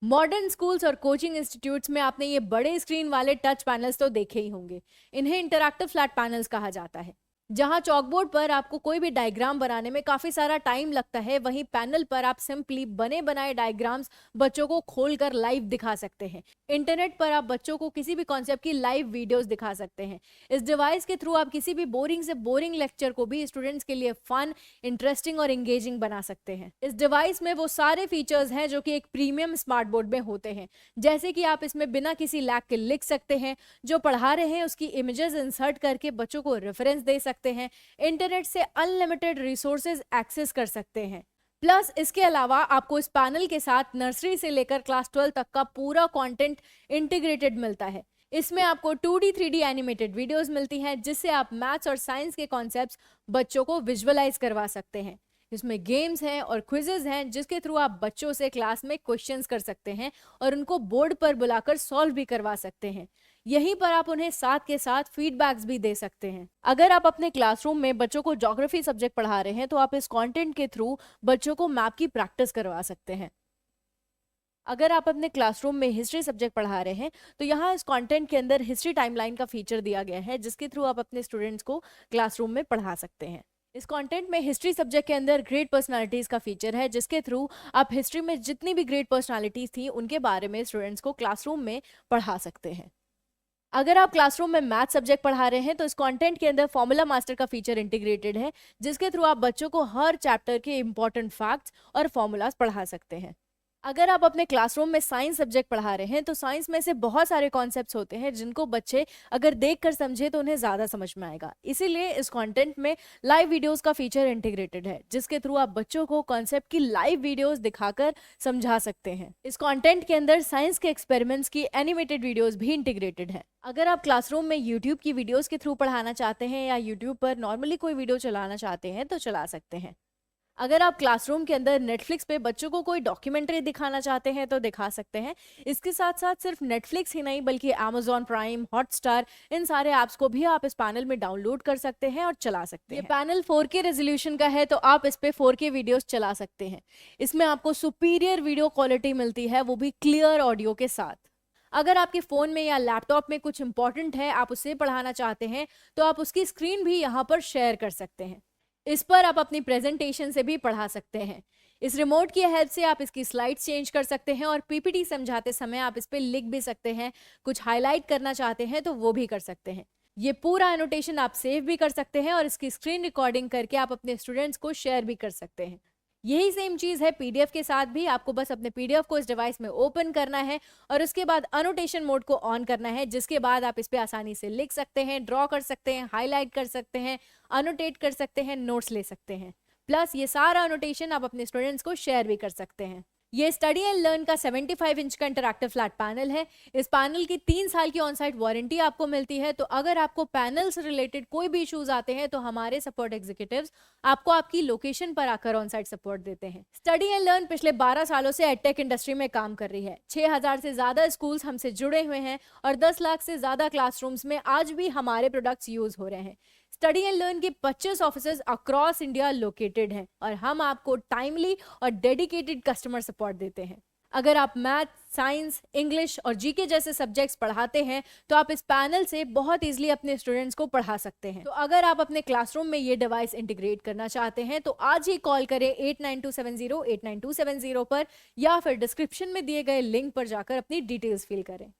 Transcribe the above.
Modern schools और coaching institutes में आपने ये बड़े स्क्रीन वाले टच पैनल्स तो देखे ही होंगे। इन्हें इंटरैक्टिव फ्लैट पैनल्स कहा जाता है। जहां चॉकबोर्ड पर आपको कोई भी डायग्राम बनाने में काफी सारा टाइम लगता है, वहीं पैनल पर आप सिंपली बने बनाए डायग्राम्स बच्चों को खोलकर लाइव दिखा सकते हैं। इंटरनेट पर आप बच्चों को किसी भी कॉन्सेप्ट की लाइव वीडियोस दिखा सकते हैं। इस डिवाइस के थ्रू आप किसी भी बोरिंग से बोरिंग लेक्चर को भी स्टूडेंट्स के लिए फन, इंटरेस्टिंग और एंगेजिंग बना सकते हैं। इस डिवाइस में वो सारे फीचर्स हैं जो कि एक प्रीमियम स्मार्ट बोर्ड में होते हैं। जैसे कि आप इसमें बिना किसी लैग के लिख सकते हैं, जो पढ़ा रहे हैं उसकी इमेजेस इंसर्ट करके बच्चों को रेफरेंस दे सकते हैं, इंटरनेट से अनलिमिटेड रिसोर्सेज एक्सेस कर सकते हैं। प्लस इसके अलावा आपको इस पैनल के साथ नर्सरी से लेकर क्लास 12 तक का पूरा कंटेंट इंटीग्रेटेड मिलता है। इसमें आपको 2D 3D एनिमेटेड वीडियोस मिलती हैं, जिससे आप मैथ्स और साइंस के कॉन्सेप्ट्स बच्चों को विजुअलाइज करवा सकते हैं। इसमें गेम्स हैं और क्विजेज हैं, जिसके थ्रू आप बच्चों से क्लास में क्वेश्चंस कर सकते हैं और उनको बोर्ड पर बुलाकर सॉल्व भी करवा सकते हैं। यहीं पर आप उन्हें साथ के साथ फीडबैक्स भी दे सकते हैं। अगर आप अपने क्लासरूम में बच्चों को ज्योग्राफी सब्जेक्ट पढ़ा रहे हैं, तो आप इस कंटेंट के थ्रू बच्चों को मैप की प्रैक्टिस करवा सकते हैं। अगर आप अपने क्लासरूम में हिस्ट्री सब्जेक्ट पढ़ा रहे हैं, तो यहाँ इस कंटेंट के अंदर हिस्ट्री टाइमलाइन का फीचर दिया गया है, जिसके थ्रू आप अपने स्टूडेंट्स को क्लासरूम में पढ़ा सकते हैं। इस कंटेंट में हिस्ट्री सब्जेक्ट के अंदर ग्रेट पर्सनालिटीज का फीचर है, जिसके थ्रू आप हिस्ट्री में जितनी भी ग्रेट पर्सनालिटीज थी उनके बारे में स्टूडेंट्स को क्लासरूम में पढ़ा सकते हैं। अगर आप क्लासरूम में मैथ सब्जेक्ट पढ़ा रहे हैं, तो इस कंटेंट के अंदर फॉर्मूला मास्टर का फीचर इंटीग्रेटेड है, जिसके थ्रू आप बच्चों को हर चैप्टर के इंपॉर्टेंट फैक्ट्स और फॉर्मूलाज पढ़ा सकते हैं। अगर आप अपने क्लासरूम में साइंस सब्जेक्ट पढ़ा रहे हैं, तो साइंस में से बहुत सारे कॉन्सेप्ट्स होते हैं जिनको बच्चे अगर देख कर समझे तो उन्हें ज़्यादा समझ में आएगा। इसीलिए इस कंटेंट में लाइव वीडियोस का फीचर इंटीग्रेटेड है, जिसके थ्रू आप बच्चों को कॉन्सेप्ट की लाइव वीडियोस दिखाकर समझा सकते हैं। इस कंटेंट के अंदर साइंस के एक्सपेरिमेंट्स की एनिमेटेड वीडियोस भी इंटीग्रेटेड है। अगर आप क्लासरूम में यूट्यूब की वीडियोस के थ्रू पढ़ाना चाहते हैं या यूट्यूब पर नॉर्मली कोई वीडियो चलाना चाहते हैं, तो चला सकते हैं। अगर आप क्लासरूम के अंदर नेटफ्लिक्स पे बच्चों को कोई डॉक्यूमेंट्री दिखाना चाहते हैं, तो दिखा सकते हैं। इसके साथ साथ सिर्फ नेटफ्लिक्स ही नहीं, बल्कि Amazon प्राइम, हॉटस्टार, इन सारे ऐप्स को भी आप इस पैनल में डाउनलोड कर सकते हैं और चला सकते हैं। ये पैनल 4K रेजोल्यूशन का है, तो आप इस पे 4K वीडियोस चला सकते हैं। इसमें आपको सुपीरियर वीडियो क्वालिटी मिलती है, वो भी क्लियर ऑडियो के साथ। अगर आपके फ़ोन में या लैपटॉप में कुछ इंपॉर्टेंट है, आप उसे पढ़ाना चाहते हैं, तो आप उसकी स्क्रीन भी यहाँ पर शेयर कर सकते हैं। इस पर आप अपनी प्रेजेंटेशन से भी पढ़ा सकते हैं। इस रिमोट की हेल्प से आप इसकी स्लाइड्स चेंज कर सकते हैं और पीपीटी समझाते समय आप इस पे लिख भी सकते हैं। कुछ हाईलाइट करना चाहते हैं तो वो भी कर सकते हैं। ये पूरा एनोटेशन आप सेव भी कर सकते हैं और इसकी स्क्रीन रिकॉर्डिंग करके आप अपने स्टूडेंट्स को शेयर भी कर सकते हैं। यही सेम चीज़ है पीडीएफ के साथ भी। आपको बस अपने पीडीएफ को इस डिवाइस में ओपन करना है और उसके बाद अनोटेशन मोड को ऑन करना है, जिसके बाद आप इस पे आसानी से लिख सकते हैं, ड्रॉ कर सकते हैं, हाईलाइट कर सकते हैं, अनोटेट कर सकते हैं, नोट्स ले सकते हैं। प्लस ये सारा अनोटेशन आप अपने स्टूडेंट्स को शेयर भी कर सकते हैं। ये स्टडी एंड लर्न का 75 इंच का इंटरैक्टिव फ्लैट पैनल है। इस पैनल की 3 साल की ऑन साइट वारंटी आपको मिलती है। तो अगर आपको पैनल से रिलेटेड कोई भी इश्यूज आते हैं, तो हमारे सपोर्ट एग्जीक्यूटिव्स आपको आपकी लोकेशन पर आकर ऑन साइट सपोर्ट देते हैं। स्टडी एंड लर्न पिछले 12 सालों से एडटेक इंडस्ट्री में काम कर रही है। 6000 से ज्यादा स्कूल्स हमसे जुड़े हुए हैं और 10 लाख से ज्यादा क्लासरूम्स में आज भी हमारे प्रोडक्ट्स यूज हो रहे हैं। स्टडी एंड लर्न की 25 ऑफिसेज अक्रॉस इंडिया लोकेटेड हैं और हम आपको टाइमली और डेडिकेटेड कस्टमर सपोर्ट देते हैं। अगर आप मैथ, साइंस, इंग्लिश और जीके जैसे सब्जेक्ट्स पढ़ाते हैं, तो आप इस पैनल से बहुत इजीली अपने स्टूडेंट्स को पढ़ा सकते हैं। तो अगर आप अपने क्लासरूम में ये डिवाइस इंटीग्रेट करना चाहते हैं, तो आज ही कॉल करें 8927089270 पर, या फिर डिस्क्रिप्शन में दिए गए लिंक पर जाकर अपनी डिटेल्स फिल करें।